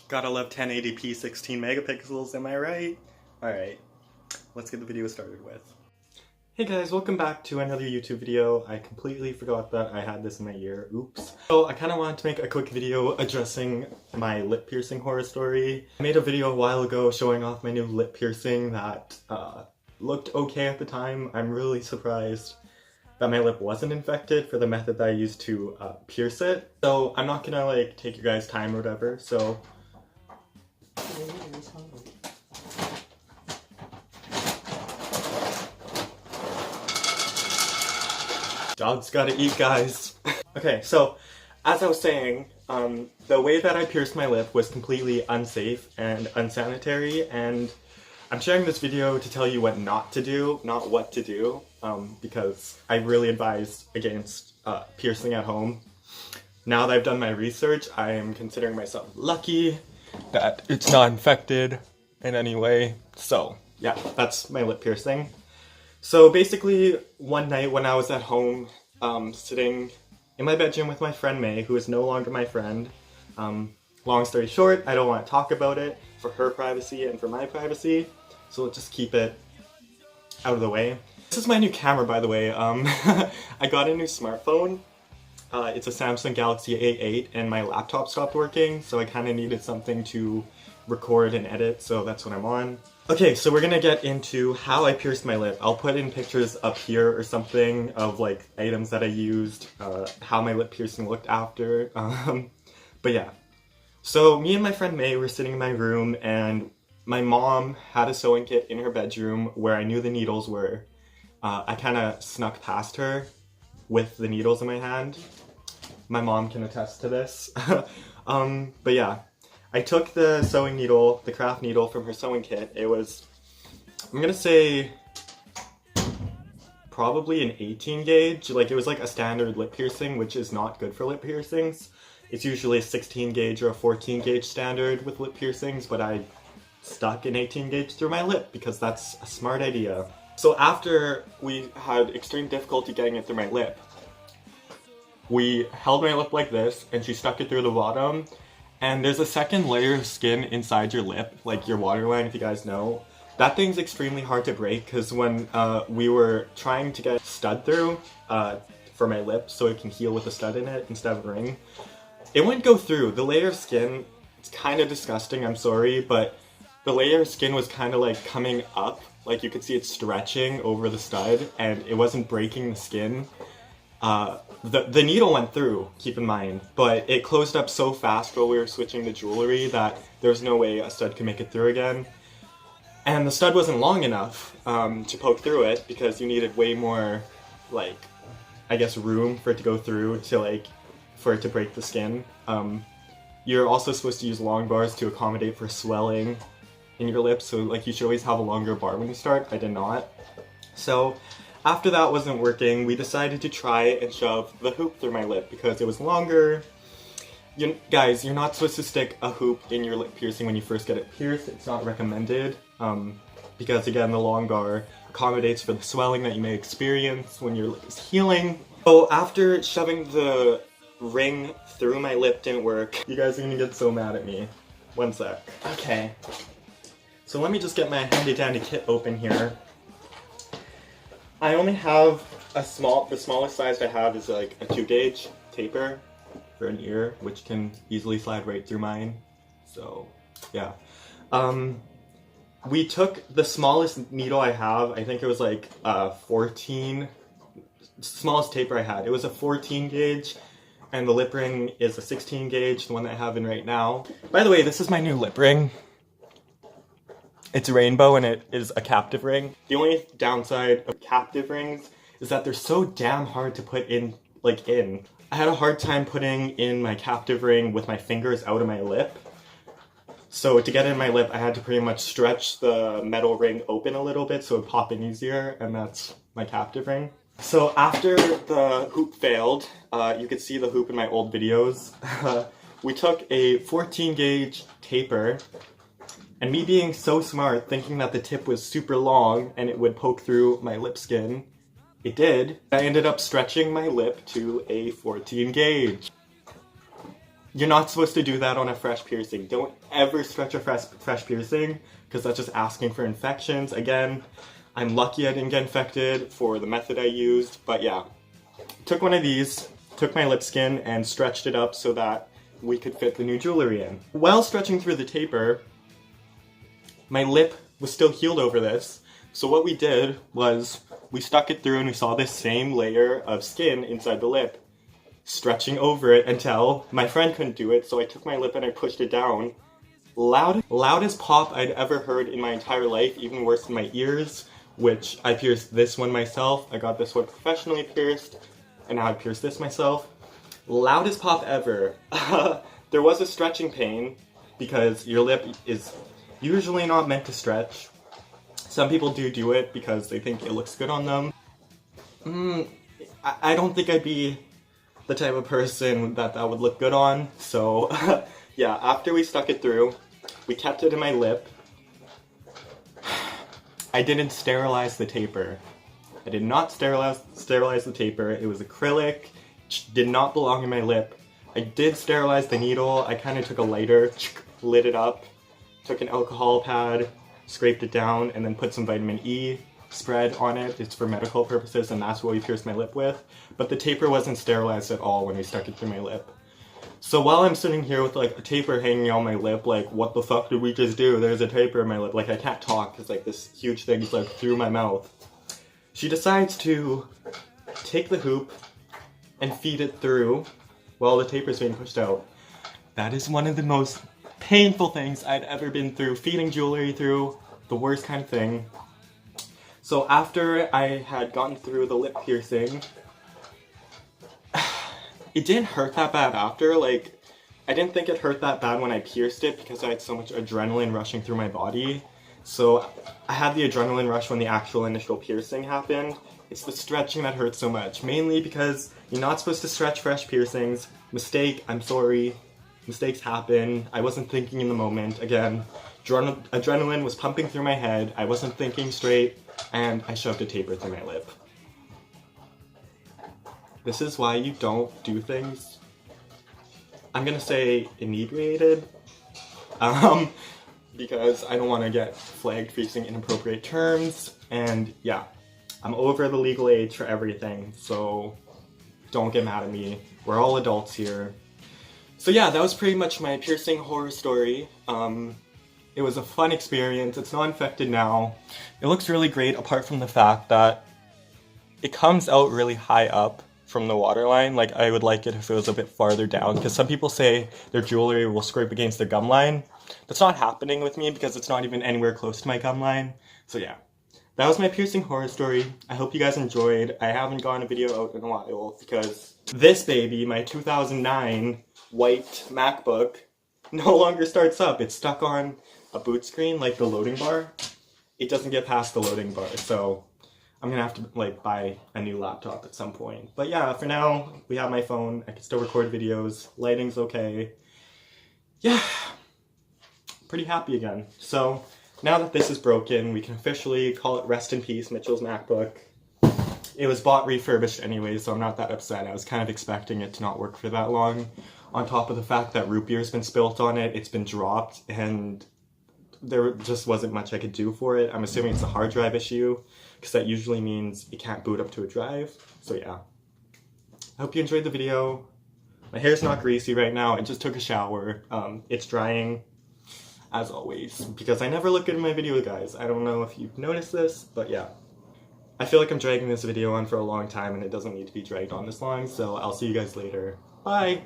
Gotta love 1080p 16 megapixels, am I right? Alright, let's get the video started with. Hey guys, welcome back to another YouTube video. I completely forgot that I had this in my ear. Oops. So I kind of wanted to make a quick video addressing my lip piercing horror story. I made a video a while ago showing off my new lip piercing that looked okay at the time. I'm really surprised that my lip wasn't infected for the method that I used to pierce it. So I'm not gonna like take your guys' time or whatever, so dogs gotta eat, guys. Okay, so as I was saying, the way that I pierced my lip was completely unsafe and unsanitary, and I'm sharing this video to tell you what not to do, not what to do, because I really advise against piercing at home. Now that I've done my research, I am considering myself lucky that it's not infected in any way. So yeah, that's my lip piercing. So basically, one night when I was at home, sitting in my bedroom with my friend May, who is no longer my friend, long story short, I don't want to talk about it for her privacy and for my privacy, so let's just keep it out of the way. This is my new camera, by the way. I got a new smartphone. It's a Samsung Galaxy A8, and my laptop stopped working, so I kind of needed something to record and edit, so that's what I'm on. Okay, so we're gonna get into how I pierced my lip. I'll put in pictures up here or something of like items that I used, how my lip piercing looked after, but yeah. So me and my friend May were sitting in my room, and my mom had a sewing kit in her bedroom where I knew the needles were. I kind of snuck past her with the needles in my hand. My mom can attest to this. But yeah, I took the sewing needle, the craft needle from her sewing kit. It was, I'm gonna say, probably an 18 gauge. Like, it was like a standard lip piercing, which is not good for lip piercings. It's usually a 16 gauge or a 14 gauge standard with lip piercings, but I stuck an 18 gauge through my lip because that's a smart idea. So after we had extreme difficulty getting it through my lip, we held my lip like this, and she stuck it through the bottom. And there's a second layer of skin inside your lip, like your waterline, if you guys know. That thing's extremely hard to break, because when we were trying to get a stud through for my lip so it can heal with a stud in it instead of a ring, it wouldn't go through. The layer of skin, it's kind of disgusting, I'm sorry, but the layer of skin was kind of like coming up. Like, you could see it stretching over the stud, and it wasn't breaking the skin. The needle went through, keep in mind, but it closed up so fast while we were switching the jewelry that there was no way a stud could make it through again. And the stud wasn't long enough to poke through it, because you needed way more, like, I guess, room for it to go through to, like, for it to break the skin. You're also supposed to use long bars to accommodate for swelling in your lips, so like you should always have a longer bar when you start. I did not. So after that wasn't working, we decided to try and shove the hoop through my lip because it was longer. Guys, you're not supposed to stick a hoop in your lip piercing when you first get it pierced. It's not recommended, because again, the long bar accommodates for the swelling that you may experience when your lip is healing. So after shoving the ring through my lip didn't work, you guys are gonna get so mad at me. One sec. Okay. So let me just get my handy dandy kit open here. I only have the smallest size I have is like a 2 gauge taper for an ear, which can easily slide right through mine. So yeah. We took the smallest needle I have, I think it was like 14, smallest taper I had. It was a 14 gauge, and the lip ring is a 16 gauge, the one that I have in right now. By the way, this is my new lip ring. It's rainbow, and it is a captive ring. The only downside of captive rings is that they're so damn hard to put in, I had a hard time putting in my captive ring with my fingers out of my lip. So to get in my lip, I had to pretty much stretch the metal ring open a little bit so it would pop in easier, and that's my captive ring. So after the hoop failed, you could see the hoop in my old videos. We took a 14 gauge taper, and me being so smart, thinking that the tip was super long and it would poke through my lip skin, it did. I ended up stretching my lip to a 14 gauge. You're not supposed to do that on a fresh piercing. Don't ever stretch a fresh piercing, because that's just asking for infections. Again, I'm lucky I didn't get infected for the method I used, but yeah. Took one of these, took my lip skin and stretched it up so that we could fit the new jewelry in. While stretching through the taper, my lip was still healed over this. So what we did was we stuck it through and we saw this same layer of skin inside the lip, stretching over it until my friend couldn't do it, so I took my lip and I pushed it down. Loudest pop I'd ever heard in my entire life, even worse than my ears, which I pierced this one myself. I got this one professionally pierced, and now I pierced this myself. Loudest pop ever. There was a stretching pain, because your lip is usually not meant to stretch. Some people do it because they think it looks good on them. I don't think I'd be the type of person that would look good on, so yeah, after we stuck it through, we kept it in my lip. I didn't sterilize the taper. I did not sterilize the taper. It was acrylic, did not belong in my lip. I did sterilize the needle. I kind of took a lighter, lit it up, took an alcohol pad, scraped it down, and then put some vitamin E spread on it. It's for medical purposes, and that's what we pierced my lip with. But the taper wasn't sterilized at all when we stuck it through my lip. So while I'm sitting here with like a taper hanging on my lip, like, what the fuck did we just do? There's a taper in my lip. Like, I can't talk because like this huge thing's like through my mouth. She decides to take the hoop and feed it through while the taper's being pushed out. That is one of the most painful things I'd ever been through, feeding jewelry through, the worst kind of thing. So after I had gotten through the lip piercing, it didn't hurt that bad after. Like, I didn't think it hurt that bad when I pierced it because I had so much adrenaline rushing through my body. So I had the adrenaline rush when the actual initial piercing happened. It's the stretching that hurts so much, mainly because you're not supposed to stretch fresh piercings. Mistake, I'm sorry. Mistakes happen. I wasn't thinking in the moment. Again, adrenaline was pumping through my head. I wasn't thinking straight, and I shoved a taper through my lip. This is why you don't do things, I'm gonna say, inebriated, because I don't want to get flagged for using inappropriate terms, and yeah, I'm over the legal age for everything, so don't get mad at me. We're all adults here. So yeah, that was pretty much my piercing horror story. It was a fun experience. It's not infected now. It looks really great, apart from the fact that it comes out really high up from the waterline. Like, I would like it if it was a bit farther down, because some people say their jewelry will scrape against their gum line. That's not happening with me because it's not even anywhere close to my gum line. So yeah, that was my piercing horror story. I hope you guys enjoyed. I haven't gotten a video out in a while because this baby, my 2009 white MacBook, no longer starts up. It's stuck on a boot screen, like the loading bar. It doesn't get past the loading bar, so I'm gonna have to like buy a new laptop at some point. But yeah, for now, we have my phone. I can still record videos. Lighting's okay. Yeah, pretty happy again. So now that this is broken, we can officially call it rest in peace, Mitchell's MacBook. It was bought refurbished anyway, so I'm not that upset. I was kind of expecting it to not work for that long. On top of the fact that root beer's been spilt on it, it's been dropped, and there just wasn't much I could do for it. I'm assuming it's a hard drive issue, because that usually means it can't boot up to a drive. So yeah. I hope you enjoyed the video. My hair's not greasy right now. I just took a shower. It's drying, as always, because I never look good in my video, guys. I don't know if you've noticed this, but yeah. I feel like I'm dragging this video on for a long time, and it doesn't need to be dragged on this long, so I'll see you guys later. Bye!